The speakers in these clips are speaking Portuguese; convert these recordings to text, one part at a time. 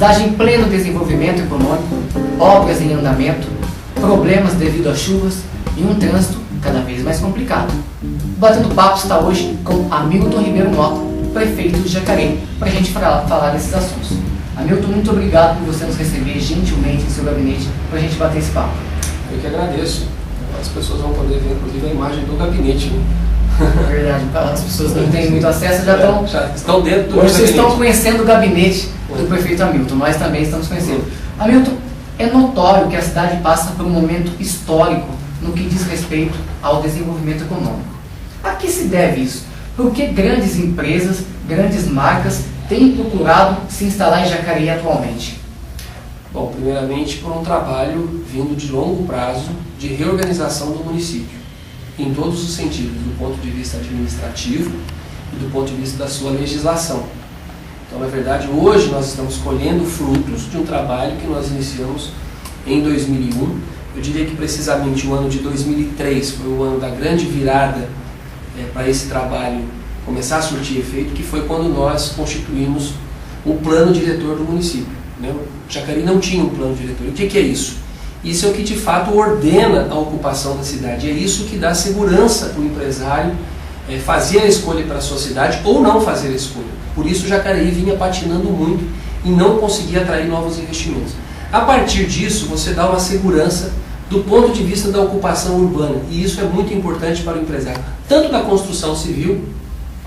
cidade em pleno desenvolvimento econômico, obras em andamento, problemas devido às chuvas e um trânsito cada vez mais complicado. Batendo Papo está hoje com Hamilton Ribeiro Mota, prefeito de Jacareí, para a gente falar desses assuntos. Hamilton, muito obrigado por você nos receber gentilmente em seu gabinete para a gente bater esse papo. Eu que agradeço. As pessoas vão poder ver, inclusive, a imagem do gabinete. Né? É verdade, as pessoas não têm muito acesso, já estão dentro do Hoje vocês gabinete. estão conhecendo o gabinete do prefeito Hamilton, nós também estamos conhecendo. Hamilton, é notório que a cidade passa por um momento histórico no que diz respeito ao desenvolvimento econômico. A que se deve isso? Por que grandes empresas, grandes marcas têm procurado se instalar em Jacareí atualmente? Bom, primeiramente por um trabalho vindo de longo prazo de reorganização do município, em todos os sentidos, do ponto de vista administrativo e do ponto de vista da sua legislação. Então, na verdade, hoje nós estamos colhendo frutos de um trabalho que nós iniciamos em 2001. Eu diria que precisamente o ano de 2003 foi o ano da grande virada para esse trabalho começar a surtir efeito, que foi quando nós constituímos o plano diretor do município. Né? Jacareí não tinha um plano diretor. O que é isso? Isso é o que de fato ordena a ocupação da cidade. É isso que dá segurança para o empresário fazer a escolha para a sua cidade ou não fazer a escolha. Por isso Jacareí vinha patinando muito e não conseguia atrair novos investimentos. A partir disso, você dá uma segurança do ponto de vista da ocupação urbana, e isso é muito importante para o empresário, tanto da construção civil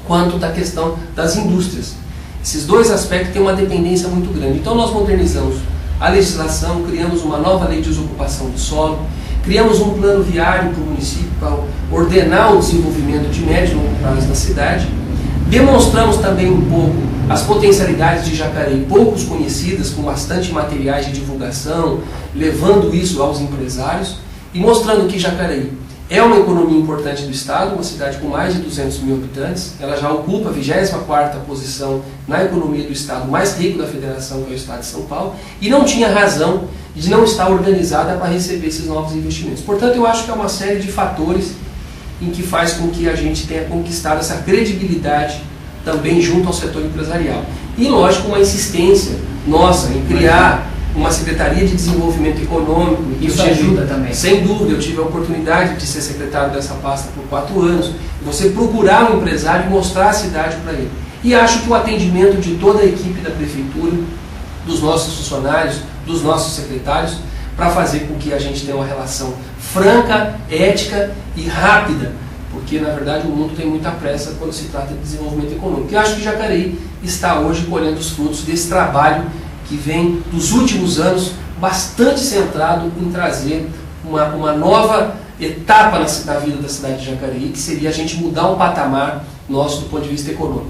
quanto da questão das indústrias. Esses dois aspectos têm uma dependência muito grande. Então nós modernizamos a legislação, criamos uma nova lei de desocupação do solo, criamos um plano viário para o município para ordenar o desenvolvimento de médio e longo prazo da cidade. Demonstramos também um pouco as potencialidades de Jacareí, poucos conhecidas, com bastante materiais de divulgação, levando isso aos empresários e mostrando que Jacareí é uma economia importante do estado, uma cidade com mais de 200 mil habitantes. Ela já ocupa a 24ª posição na economia do estado mais rico da federação, que é o estado de São Paulo, e não tinha razão de não estar organizada para receber esses novos investimentos. Portanto, eu acho que é uma série de fatores em que faz com que a gente tenha conquistado essa credibilidade também junto ao setor empresarial. E, lógico, uma insistência nossa em criar uma Secretaria de Desenvolvimento Econômico. Isso ajuda também. Sem dúvida, eu tive a oportunidade de ser secretário dessa pasta por 4 anos. Você procurar um empresário e mostrar a cidade para ele. E acho que o atendimento de toda a equipe da Prefeitura, dos nossos funcionários, dos nossos secretários, para fazer com que a gente tenha uma relação franca, ética e rápida, porque na verdade o mundo tem muita pressa quando se trata de desenvolvimento econômico. E acho que Jacareí está hoje colhendo os frutos desse trabalho que vem dos últimos anos bastante centrado em trazer uma nova etapa na vida da cidade de Jacareí, que seria a gente mudar um patamar nosso do ponto de vista econômico.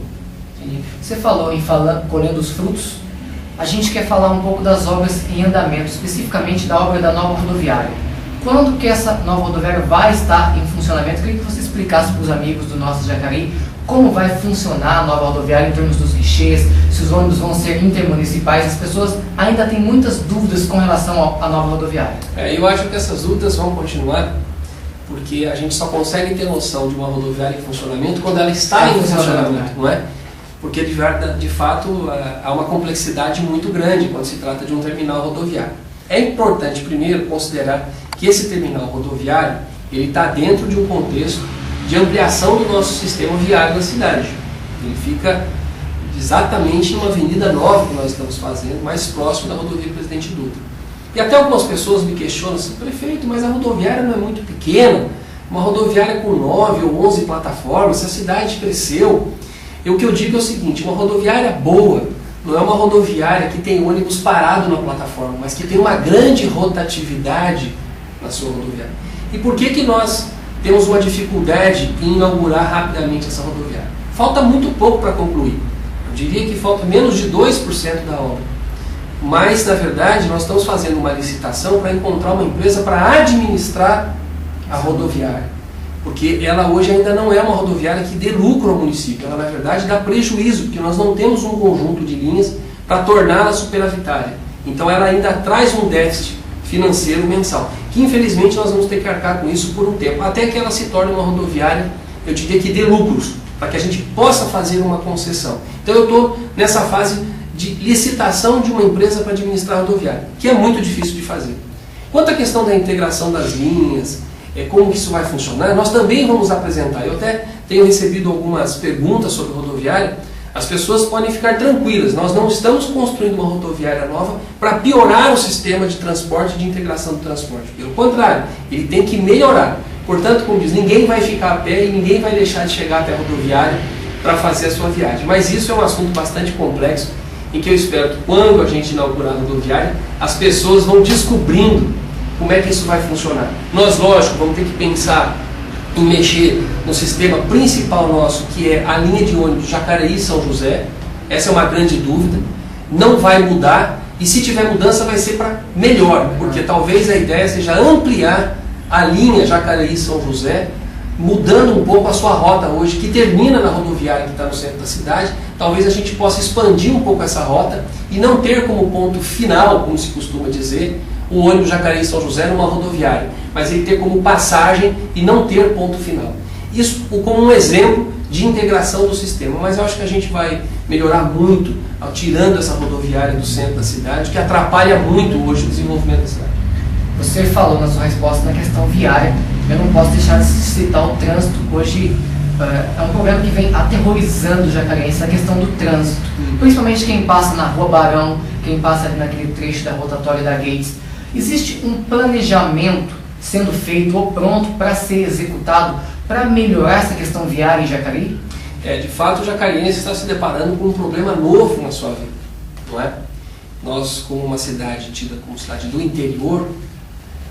Você falou em colhendo os frutos, a gente quer falar um pouco das obras em andamento, especificamente da obra da nova rodoviária. Quando que essa nova rodoviária vai estar em funcionamento? Eu queria que você explicasse para os amigos do nosso Jacareí como vai funcionar a nova rodoviária em termos dos guichês, se os ônibus vão ser intermunicipais. As pessoas ainda têm muitas dúvidas com relação à nova rodoviária. Eu acho que essas dúvidas vão continuar, porque a gente só consegue ter noção de uma rodoviária em funcionamento quando ela está em funcionamento, não é? Porque de fato há uma complexidade muito grande quando se trata de um terminal rodoviário. É importante primeiro considerar que esse terminal rodoviário ele está dentro de um contexto de ampliação do nosso sistema viário na cidade. Ele fica exatamente numa avenida nova que nós estamos fazendo, mais próximo da rodovia Presidente Dutra. E até algumas pessoas me questionam assim, prefeito, mas a rodoviária não é muito pequena, uma rodoviária com 9 ou 11 plataformas, a cidade cresceu. E o que eu digo é o seguinte, uma rodoviária boa não é uma rodoviária que tem ônibus parado na plataforma, mas que tem uma grande rotatividade na sua rodoviária. E por que nós temos uma dificuldade em inaugurar rapidamente essa rodoviária? Falta muito pouco para concluir. Eu diria que falta menos de 2% da obra. Mas, na verdade, nós estamos fazendo uma licitação para encontrar uma empresa para administrar a rodoviária. Porque ela hoje ainda não é uma rodoviária que dê lucro ao município. Ela, na verdade, dá prejuízo, porque nós não temos um conjunto de linhas para torná-la superavitária. Então, ela ainda traz um déficit financeiro mensal, que infelizmente nós vamos ter que arcar com isso por um tempo, até que ela se torne uma rodoviária, eu diria que dê lucros, para que a gente possa fazer uma concessão. Então eu estou nessa fase de licitação de uma empresa para administrar a rodoviária, que é muito difícil de fazer. Quanto à questão da integração das linhas, como que isso vai funcionar, nós também vamos apresentar. Eu até tenho recebido algumas perguntas sobre rodoviária. As pessoas podem ficar tranquilas, nós não estamos construindo uma rodoviária nova para piorar o sistema de transporte e de integração do transporte. Pelo contrário, ele tem que melhorar. Portanto, como diz, ninguém vai ficar a pé e ninguém vai deixar de chegar até a rodoviária para fazer a sua viagem. Mas isso é um assunto bastante complexo, em que eu espero que quando a gente inaugurar a rodoviária, as pessoas vão descobrindo como é que isso vai funcionar. Nós, lógico, vamos ter que pensar em mexer no sistema principal nosso, que é a linha de ônibus Jacareí-São José. Essa é uma grande dúvida. Não vai mudar, e se tiver mudança vai ser para melhor, porque talvez a ideia seja ampliar a linha Jacareí-São José, mudando um pouco a sua rota hoje, que termina na rodoviária que está no centro da cidade. Talvez a gente possa expandir um pouco essa rota e não ter como ponto final, como se costuma dizer, o ônibus Jacareí-São José numa rodoviária, mas ele ter como passagem e não ter ponto final. Isso como um exemplo de integração do sistema, mas eu acho que a gente vai melhorar muito tirando essa rodoviária do centro da cidade, que atrapalha muito hoje o desenvolvimento da cidade. Você falou na sua resposta na questão viária, eu não posso deixar de citar o trânsito. Hoje é um problema que vem aterrorizando o jacarense, a questão do trânsito. Principalmente quem passa na Rua Barão, quem passa ali naquele trecho da rotatória da Gates. Existe um planejamento sendo feito ou pronto para ser executado para melhorar essa questão viária em Jacareí? De fato, o jacareense está se deparando com um problema novo na sua vida, não é? Nós, como uma cidade tida como cidade do interior,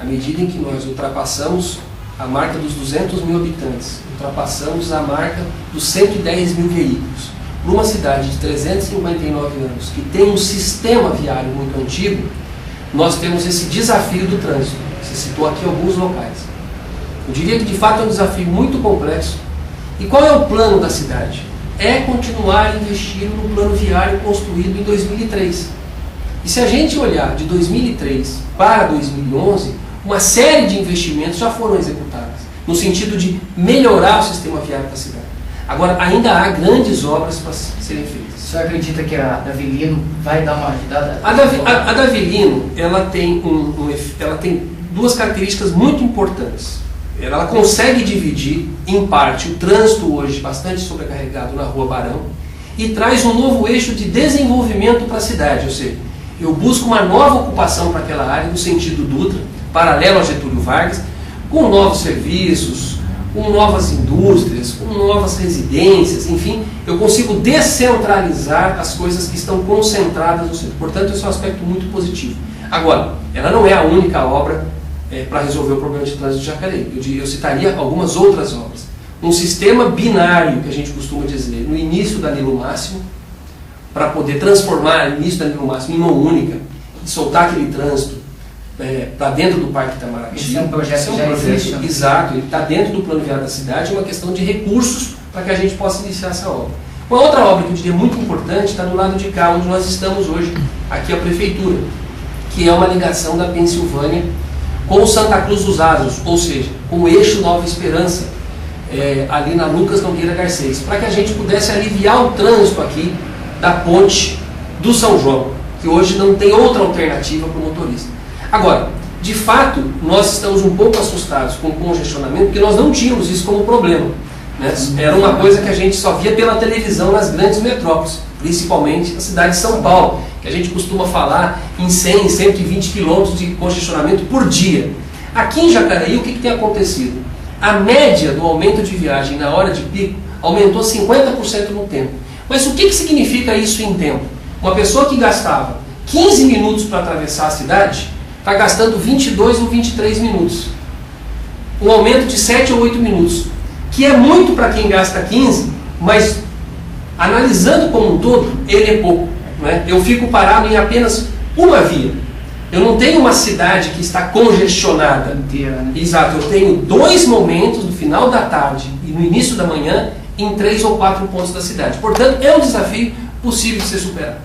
à medida em que nós ultrapassamos a marca dos 200 mil habitantes, ultrapassamos a marca dos 110 mil veículos, para uma cidade de 359 anos, que tem um sistema viário muito antigo, nós temos esse desafio do trânsito. Você citou aqui alguns locais. Eu diria que de fato é um desafio muito complexo. E qual é o plano da cidade? É continuar investindo no plano viário construído em 2003. E se a gente olhar de 2003 para 2011, uma série de investimentos já foram executados, no sentido de melhorar o sistema viário da cidade. Agora, ainda há grandes obras para serem feitas. O senhor acredita que a Davilino vai dar uma ajudada? A Davilino, ela tem duas características muito importantes. Ela consegue dividir, em parte, o trânsito hoje bastante sobrecarregado na Rua Barão e traz um novo eixo de desenvolvimento para a cidade, ou seja, eu busco uma nova ocupação para aquela área, no sentido Dutra, paralelo a Getúlio Vargas, com novos serviços, com novas indústrias, com novas residências, enfim, eu consigo descentralizar as coisas que estão concentradas no centro. Portanto, esse é um aspecto muito positivo. Agora, ela não é a única obra para resolver o problema de trânsito de Jacareí. Eu citaria algumas outras obras. Um sistema binário, que a gente costuma dizer, no início da Nilo Máximo, para poder transformar o início da Nilo Máximo em uma única, e soltar aquele trânsito para dentro do Parque Itamaraty. Esse é um projeto que já existe. Exato, ele está dentro do plano viário da cidade, é uma questão de recursos para que a gente possa iniciar essa obra. Uma outra obra que eu diria muito importante está do lado de cá, onde nós estamos hoje, aqui a Prefeitura, que é uma ligação da Pensilvânia com Santa Cruz dos Asos, ou seja, com o eixo Nova Esperança, ali na Lucas Nogueira Garcês, para que a gente pudesse aliviar o trânsito aqui da ponte do São João, que hoje não tem outra alternativa para o motorista. Agora, de fato, nós estamos um pouco assustados com o congestionamento, porque nós não tínhamos isso como problema, né? Era uma coisa que a gente só via pela televisão nas grandes metrópoles, principalmente na cidade de São Paulo, que a gente costuma falar em 100, 120 quilômetros de congestionamento por dia. Aqui em Jacareí, o que tem acontecido? A média do aumento de viagem na hora de pico aumentou 50% no tempo. Mas o que significa isso em tempo? Uma pessoa que gastava 15 minutos para atravessar a cidade, está gastando 22 ou 23 minutos. Um aumento de 7 ou 8 minutos, que é muito para quem gasta 15, mas analisando como um todo, ele é pouco. Não é? Eu fico parado em apenas uma via. Eu não tenho uma cidade que está congestionada inteira, né? Exato, eu tenho dois momentos no final da tarde e no início da manhã em 3 ou 4 pontos da cidade. Portanto, é um desafio possível de ser superado.